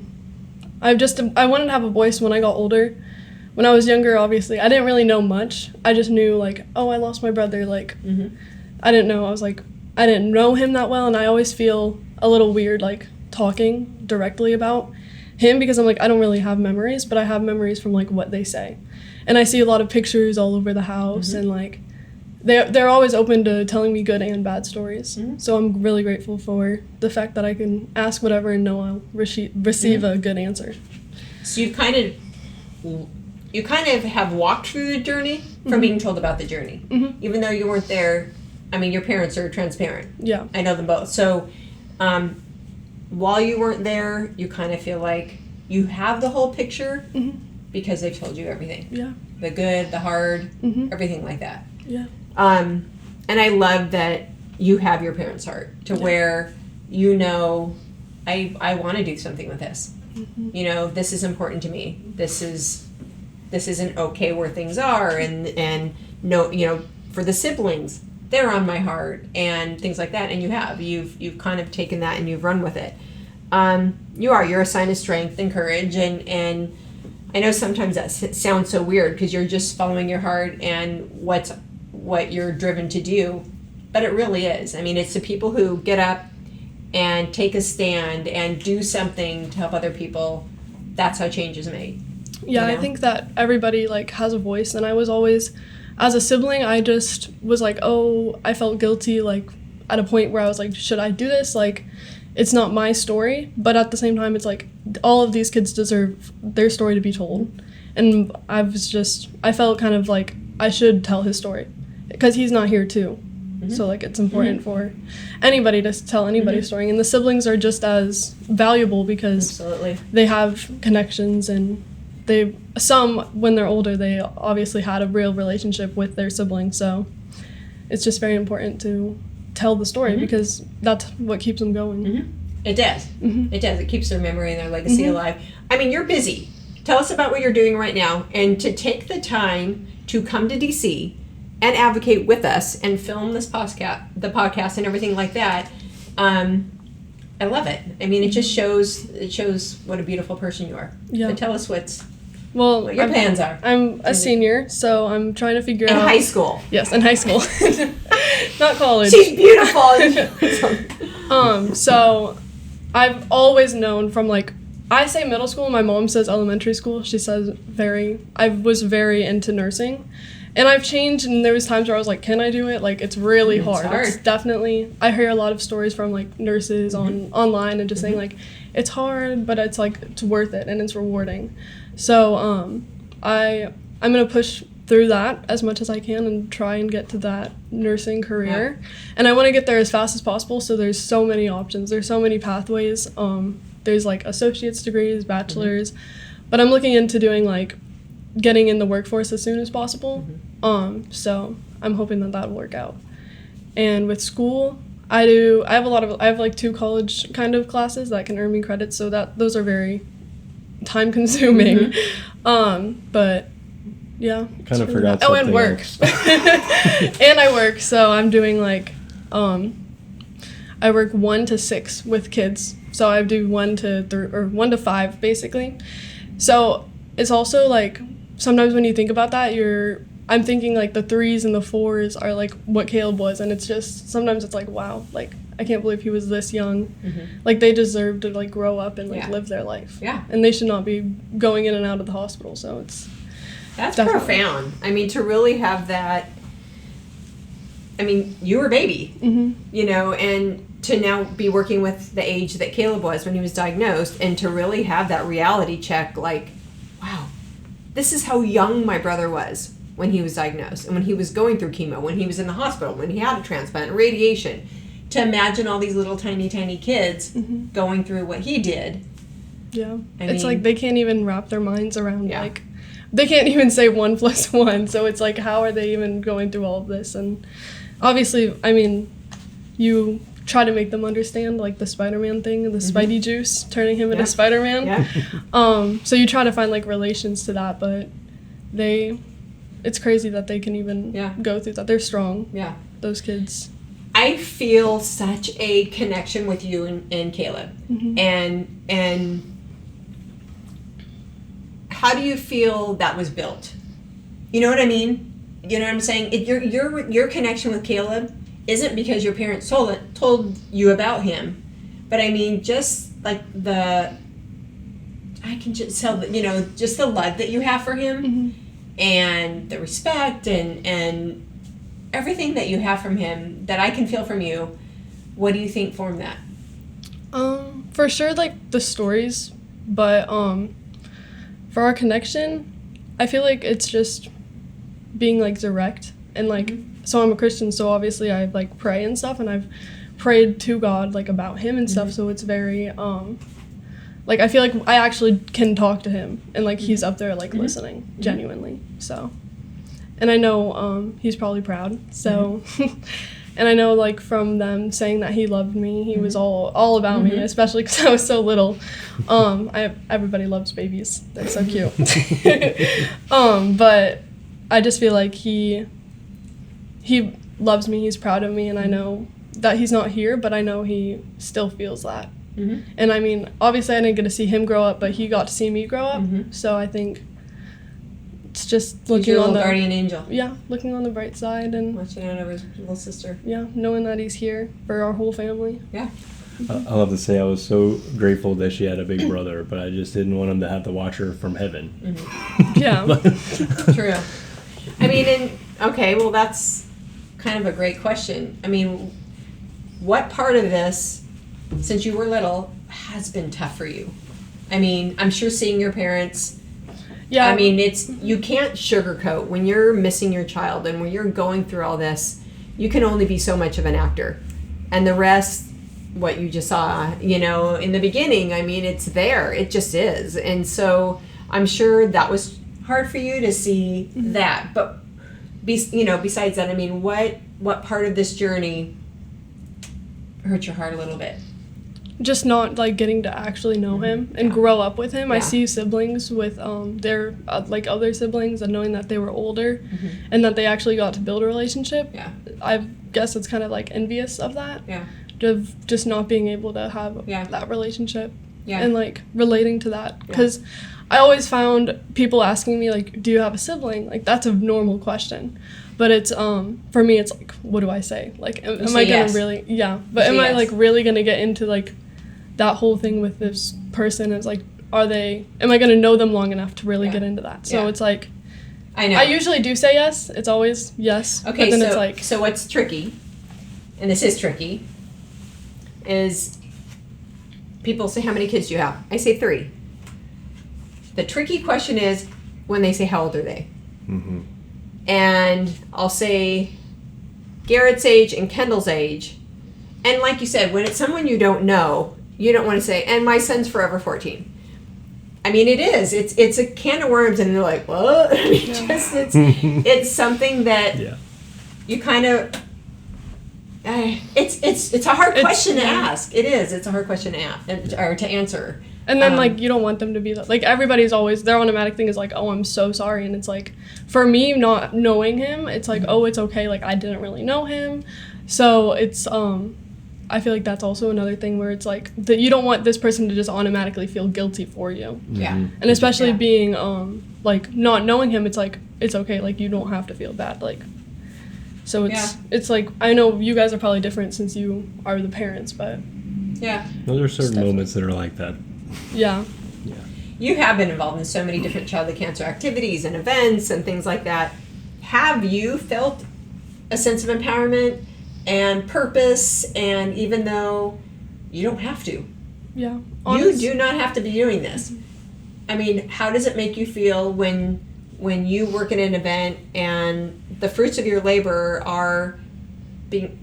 I wanted to have a voice when I got older. When I was younger, obviously, I didn't really know much. I just knew, like, oh, I lost my brother, like, mm-hmm. I didn't know. I was like, I didn't know him that well, and I always feel a little weird, like, talking directly about him, because I'm like, I don't really have memories, but I have memories from, like, what they say. And I see a lot of pictures all over the house, mm-hmm. and, like, they're always open to telling me good and bad stories. Mm-hmm. So I'm really grateful for the fact that I can ask whatever and know I'll receive mm-hmm. a good answer. So you kind of have walked through the journey from mm-hmm. being told about the journey. Mm-hmm. Even though you weren't there, I mean, your parents are transparent. Yeah. I know them both. So while you weren't there, you kind of feel like you have the whole picture, mm-hmm. because they've told you everything. Yeah. The good, the hard, everything like that. Yeah. And I love that you have your parents' heart to where you know, I want to do something with this. You know, this is important to me. This isn't okay where things are, and no, you know, for the siblings, they're on my heart and things like that. And you've kind of taken that and you've run with it. You're a sign of strength and courage, and I know sometimes that sounds so weird because you're just following your heart and what you're driven to do, but it really is. I mean, it's the people who get up and take a stand and do something to help other people. That's how change is made. Yeah, you know? I think that everybody like has a voice, and I was always, as a sibling, I just was like, oh, I felt guilty like at a point where I was like, should I do this? Like, it's not my story, but at the same time, it's like all of these kids deserve their story to be told. And I felt kind of like I should tell his story because he's not here too. So like it's important for anybody to tell anybody's story, and the siblings are just as valuable because they have connections, and some when they're older they obviously had a real relationship with their siblings, so it's just very important to tell the story because that's what keeps them going. It does. It does. It keeps their memory and their legacy alive. I mean, you're busy. Tell us about what you're doing right now, and to take the time to come to DC and advocate with us and film the podcast and everything like that. I love it. I mean, it just shows what a beautiful person you are. Yeah. But tell us what your plans are. I'm a senior, so I'm trying to figure out. In high school. Yes, in high school. Not college. She's beautiful. So I've always known from like, I say middle school, my mom says elementary school. She says I was very into nursing. And I've changed, and there was times where I was like, can I do it? Like, it's really hard. It's definitely, I hear a lot of stories from, like, nurses online and just saying, like, it's hard, but it's, like, it's worth it, and it's rewarding. So I'm going to push through that as much as I can and try and get to that nursing career. Yeah. And I want to get there as fast as possible, so there's so many options. There's so many pathways. There's, like, associate's degrees, bachelor's. But I'm looking into doing, like, getting in the workforce as soon as possible. So I'm hoping that will work out. And with school, I have like 2 college kind of classes that can earn me credits, so those are very time consuming. But yeah. Kind of forgot something. Oh, and work. And I work, so I'm doing like I work 1 to 6 with kids. So I do 1 to 3 or 1 to 5 basically. So it's also like sometimes when you think about that, I'm thinking like the 3s and the 4s are like what Caleb was, and it's just sometimes it's like, wow, like I can't believe he was this young. Like they deserve to like grow up and like live their life. Yeah. And they should not be going in and out of the hospital. So that's profound. I mean, to really have that. I mean, you were a baby, you know, and to now be working with the age that Caleb was when he was diagnosed, and to really have that reality check, like, wow, this is how young my brother was when he was diagnosed and when he was going through chemo, when he was in the hospital, when he had a transplant, radiation. To imagine all these little tiny kids going through what he did. Yeah. It's like they can't even wrap their minds around, like, they can't even say 1 + 1. So it's like, how are they even going through all of this? And obviously, I mean, you try to make them understand, like the Spider-Man thing, the Spidey juice, turning him into Spider-Man. Yeah. So you try to find like relations to that, but it's crazy that they can even go through that. They're strong. Yeah. Those kids. I feel such a connection with you and Caleb. And how do you feel that was built? You know what I mean? You know what I'm saying? Your connection with Caleb isn't because your parents told you about him, but I mean, just like I can just tell, you know, just the love that you have for him and the respect and everything that you have from him that I can feel from you. What do you think formed that? For sure, like the stories, but for our connection, I feel like it's just being like direct and like, so I'm a Christian, so obviously I like pray and stuff, and I've prayed to God like about him and stuff, so it's very like, I feel like I actually can talk to him, and, like, he's up there, like, listening, genuinely, so. And I know he's probably proud, so. And I know, like, from them saying that he loved me, he was all about me, especially because I was so little. Everybody loves babies. They're so cute. But I just feel like he loves me, he's proud of me, and I know that he's not here, but I know he still feels that. And I mean, obviously I didn't get to see him grow up, but he got to see me grow up, so I think it's just looking on the guardian angel. Yeah, looking on the bright side and watching out over his little sister. Yeah, knowing that he's here for our whole family. Yeah. I'll have to say I was so grateful that she had a big brother, but I just didn't want him to have to watch her from heaven. Yeah. True. I mean, okay, well, that's kind of a great question. I mean, what part of this, since you were little, has been tough for you? I mean, I'm sure seeing your parents. Yeah. I mean, you can't sugarcoat when you're missing your child and when you're going through all this. You can only be so much of an actor, and the rest, what you just saw, in the beginning. I mean, it's there. It just is, and so I'm sure that was hard for you to see that. But besides that, I mean, what part of this journey hurt your heart a little bit? Just not, like, getting to actually know him and grow up with him. I see siblings with their like other siblings, and knowing that they were older and that they actually got to build a relationship. Yeah, I guess it's kind of like envious of that. Yeah, of just not being able to have that relationship. Yeah, and like relating to that, because I always found people asking me, like, do you have a sibling? Like, that's a normal question. But it's, for me, it's like, what do I say? Like, am I going to really, but am I, like, really going to get into, like, that whole thing with this person? It's like, am I going to know them long enough to really get into that? So it's like, I know. I usually do say yes. It's always yes. Okay, but then it's like. So what's tricky, and this is tricky, is people say, how many kids do you have? I say 3. The tricky question is when they say, how old are they? And I'll say Garrett's age and Kendall's age. And like you said, when it's someone you don't know, you don't want to say, and my son's forever 14. I mean, it is. It's a can of worms, and they're like, what? I mean, it's something that you kind of. It's a hard question to ask. It is. It's a hard question to ask or to answer. And then, like, you don't want them to be, like, everybody's always, their automatic thing is, like, oh, I'm so sorry. And it's, like, for me, not knowing him, it's, like, oh, it's okay. Like, I didn't really know him. So it's, I feel like that's also another thing where it's, like, that you don't want this person to just automatically feel guilty for you. Yeah. And especially being, like, not knowing him, it's, like, it's okay. Like, you don't have to feel bad. Like, so it's, like, I know you guys are probably different since you are the parents, but. Yeah. Well, there are certain moments that are like that. Yeah. You have been involved in so many different childhood cancer activities and events and things like that. Have you felt a sense of empowerment and purpose, and even though you don't have to? Yeah. You do not have to be doing this. I mean, how does it make you feel when you work in an event and the fruits of your labor are being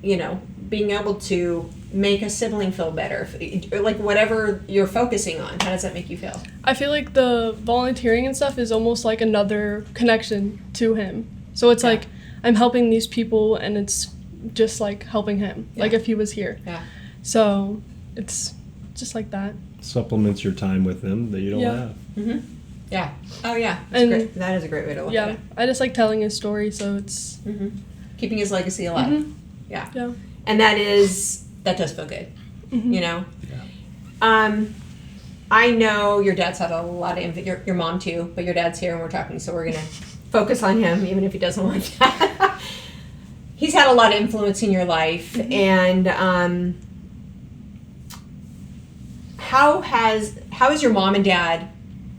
able to make a sibling feel better, like whatever you're focusing on? How does that make you feel? I feel like the volunteering and stuff is almost like another connection to him. So it's like I'm helping these people, and it's just like helping him, like if he was here. Yeah. So it's just like that. Supplements your time with them that you don't have. Mm-hmm. Yeah. Oh yeah. That's great. That is a great way to look at it. I just like telling his story, so it's keeping his legacy alive. Yeah. Yeah. And that does feel good, Yeah. I know your dad's had a lot of your mom too, but your dad's here and we're talking, so we're gonna focus on him, even if he doesn't want that. He's had a lot of influence in your life, and how has your mom and dad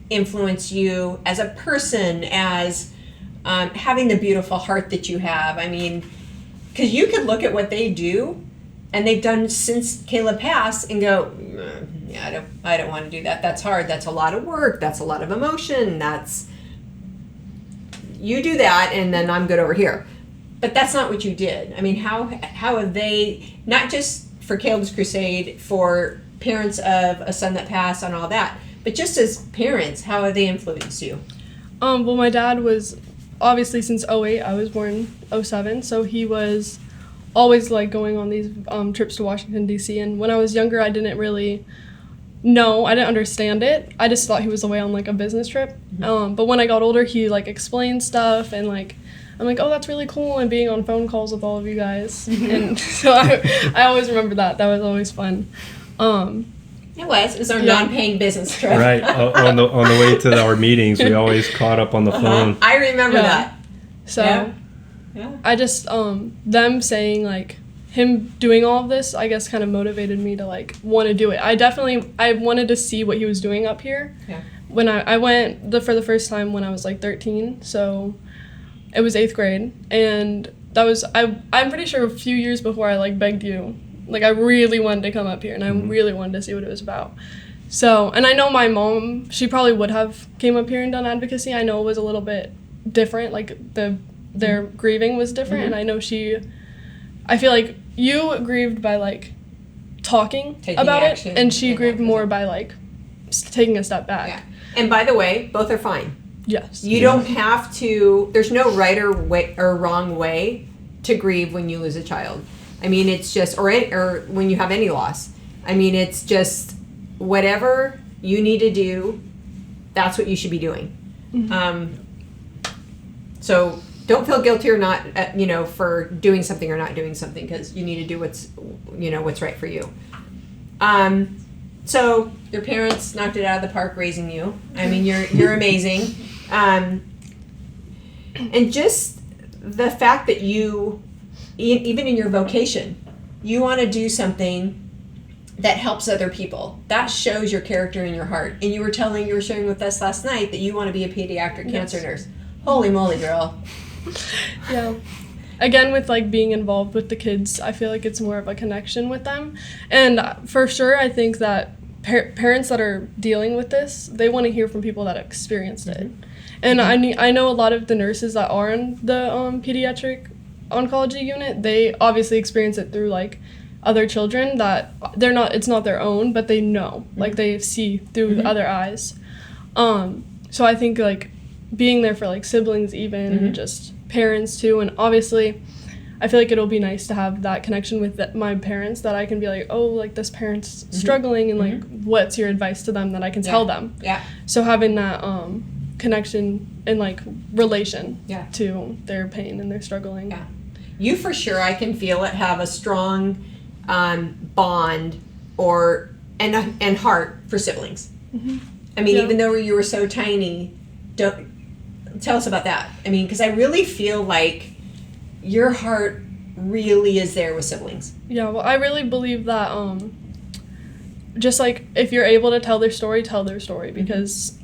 influenced you as a person, as having the beautiful heart that you have? I mean, because you could look at what they do, and they've done since Caleb passed, and go, I don't want to do that. That's hard. That's a lot of work. That's a lot of emotion. You do that, and then I'm good over here. But that's not what you did. I mean, how have they, not just for Caleb's crusade, for parents of a son that passed and all that. But just as parents, how have they influenced you? Well, my dad was, obviously since '08, I was born '07, so he was always like going on these trips to Washington, D.C. And when I was younger, I didn't really know, I didn't understand it. I just thought he was away on like a business trip. But when I got older, he like explained stuff, and like I'm like, oh, that's really cool, and being on phone calls with all of you guys. And so I always remember that. That was always fun. It was our non-paying business trip. Right. On the way to our meetings, we always caught up on the phone. I remember that. So Yeah. I just, them saying like, him doing all of this, I guess kind of motivated me to like want to do it. I wanted to see what he was doing up here. Yeah. When I went for the first time when I was like 13, so it was 8th grade, and that was, I'm pretty sure a few years before I like begged you, like I really wanted to come up here, and I really wanted to see what it was about. So, and I know my mom, she probably would have came up here and done advocacy. I know it was a little bit different, like their grieving was different, and I know I feel like you grieved by like taking about action, it, and she and grieved that more by like taking a step back. Yeah. And by the way, both are fine. Yes. You don't have to, there's no right or wrong way to grieve when you lose a child. I mean, it's just, or when you have any loss. I mean, it's just whatever you need to do, that's what you should be doing. So don't feel guilty or not, for doing something or not doing something, because you need to do what's right for you. So your parents knocked it out of the park raising you. I mean, you're amazing. And just the fact that you, even in your vocation, you want to do something that helps other people. That shows your character and your heart. And you were sharing with us last night that you want to be a pediatric cancer nurse. Holy moly, girl. Yeah. Again, with like being involved with the kids, I feel like it's more of a connection with them. And for sure, I think that parents that are dealing with this, they want to hear from people that experienced it. And I know a lot of the nurses that are in the pediatric oncology unit, they obviously experience it through like other children that it's not their own, but they know, like they see through other eyes. So I think like being there for like siblings, even just parents too, and obviously I feel like it'll be nice to have that connection with my parents, that I can be like, oh, like this parent's struggling, and like what's your advice to them that I can tell them. So having that connection and like relation to their pain and their struggling. You for sure, I can feel it, have a strong bond and heart for siblings. I mean, even though you were so tiny, tell us about that. I mean, because I really feel like your heart really is there with siblings. Yeah, well, I really believe that just like if you're able to tell their story, because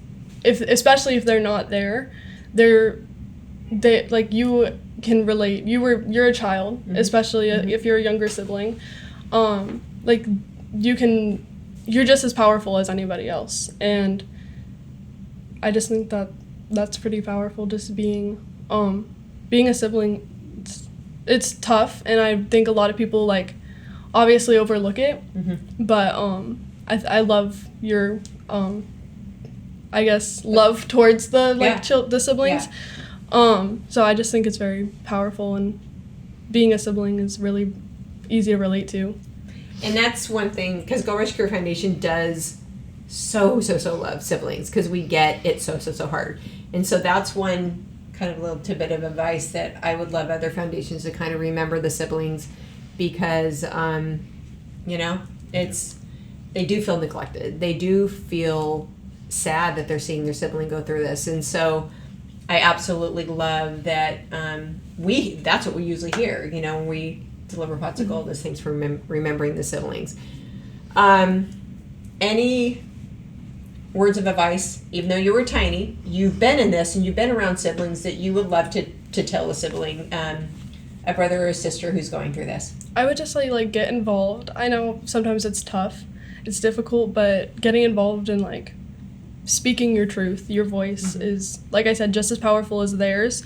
especially if they're not there, they like you can relate. You're a child, especially if you're a younger sibling. Like you're just as powerful as anybody else, and I just think that that's pretty powerful. Just being a sibling, it's tough, and I think a lot of people like obviously overlook it. But I love your I guess love towards the the siblings. So I just think it's very powerful, and being a sibling is really easy to relate to. And that's one thing, because Gold Rush Career Foundation does so love siblings, because we get it so hard. And so that's one kind of little tidbit of advice that I would love other foundations to kind of remember the siblings, because they do feel neglected. They do feel sad that they're seeing their sibling go through this. And so I absolutely love that that's what we usually hear, when we deliver pots of gold, is thanks for remembering the siblings. Any words of advice, even though you were tiny, you've been in this and you've been around siblings, that you would love to tell a sibling, a brother or a sister who's going through this? I would just say like get involved. I know sometimes it's tough, it's difficult, but getting involved in like speaking your truth, your voice is, like I said, just as powerful as theirs,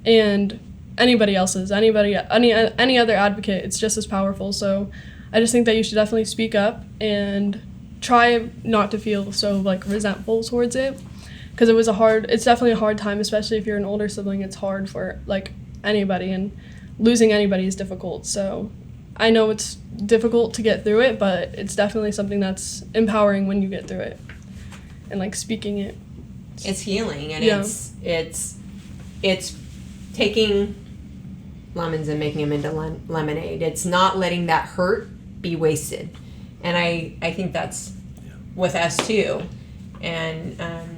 and anybody else's, any other advocate, it's just as powerful. So I just think that you should definitely speak up and try not to feel so like resentful towards it, because it's definitely a hard time, especially if you're an older sibling. It's hard for like anybody, and losing anybody is difficult. So I know it's difficult to get through it, but it's definitely something that's empowering when you get through it, and like speaking it. It's healing, and it's taking lemons and making them into lemonade. It's not letting that hurt be wasted, and I think that's with us too. And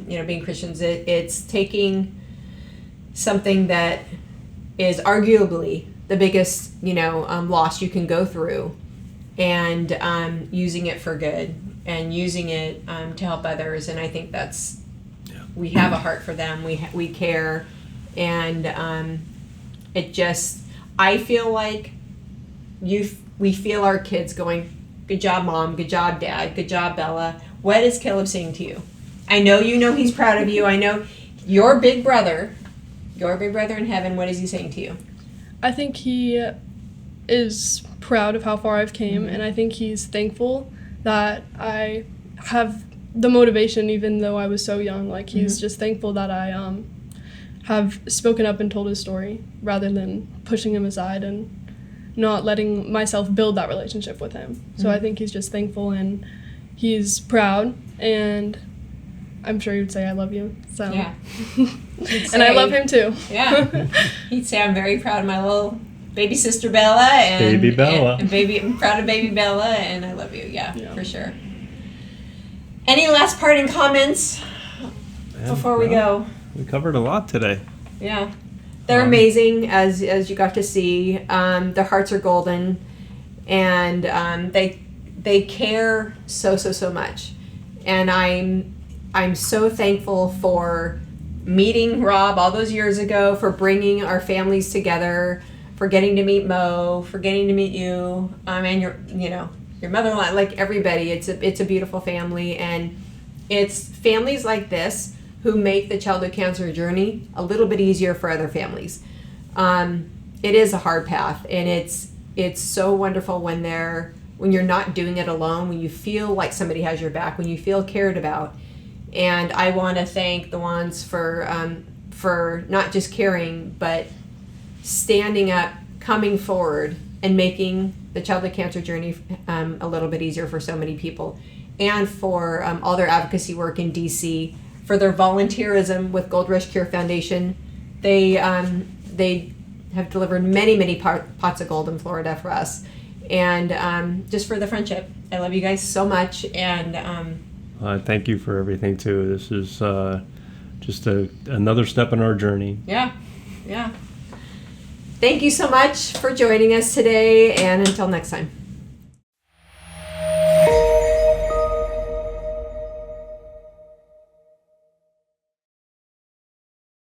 being Christians, it's taking something that is arguably the biggest loss you can go through, and using it for good, and using it to help others. And I think that's we have a heart for them. We care, and I feel like we feel our kids going, good job, Mom, good job, Dad, good job, Bella. What is Caleb saying to you? I know he's proud of you. I know your big brother in heaven. What is he saying to you? I think he is proud of how far I've came, and I think he's thankful that I have the motivation, even though I was so young. Like, he's just thankful that I have spoken up and told his story, rather than pushing him aside and not letting myself build that relationship with him. So I think he's just thankful, and he's proud, and I'm sure you'd say I love you. So yeah. And I love him too. Yeah. He'd say I'm very proud of my little baby sister Bella, and Baby Bella. I'm proud of baby Bella, and I love you. Yeah, for sure. Any last parting comments before we go? We covered a lot today. Yeah. They're amazing, as you got to see. Their hearts are golden, and they care so much. And I'm so thankful for meeting Rob all those years ago, for bringing our families together, for getting to meet Mo, for getting to meet you, and your mother-in-law, like everybody. It's a beautiful family, and it's families like this who make the childhood cancer journey a little bit easier for other families. It is a hard path, and it's so wonderful when you're not doing it alone, when you feel like somebody has your back, when you feel cared about. And I want to thank the Whans for not just caring, but standing up, coming forward, and making the childhood cancer journey a little bit easier for so many people, and for all their advocacy work in DC, for their volunteerism with Gold Rush Cure Foundation. They have delivered many pots of gold in Florida for us, and just for the friendship. I love you guys so much, and Thank you for everything too. This is just another step in our journey. Yeah. Thank you so much for joining us today, and until next time.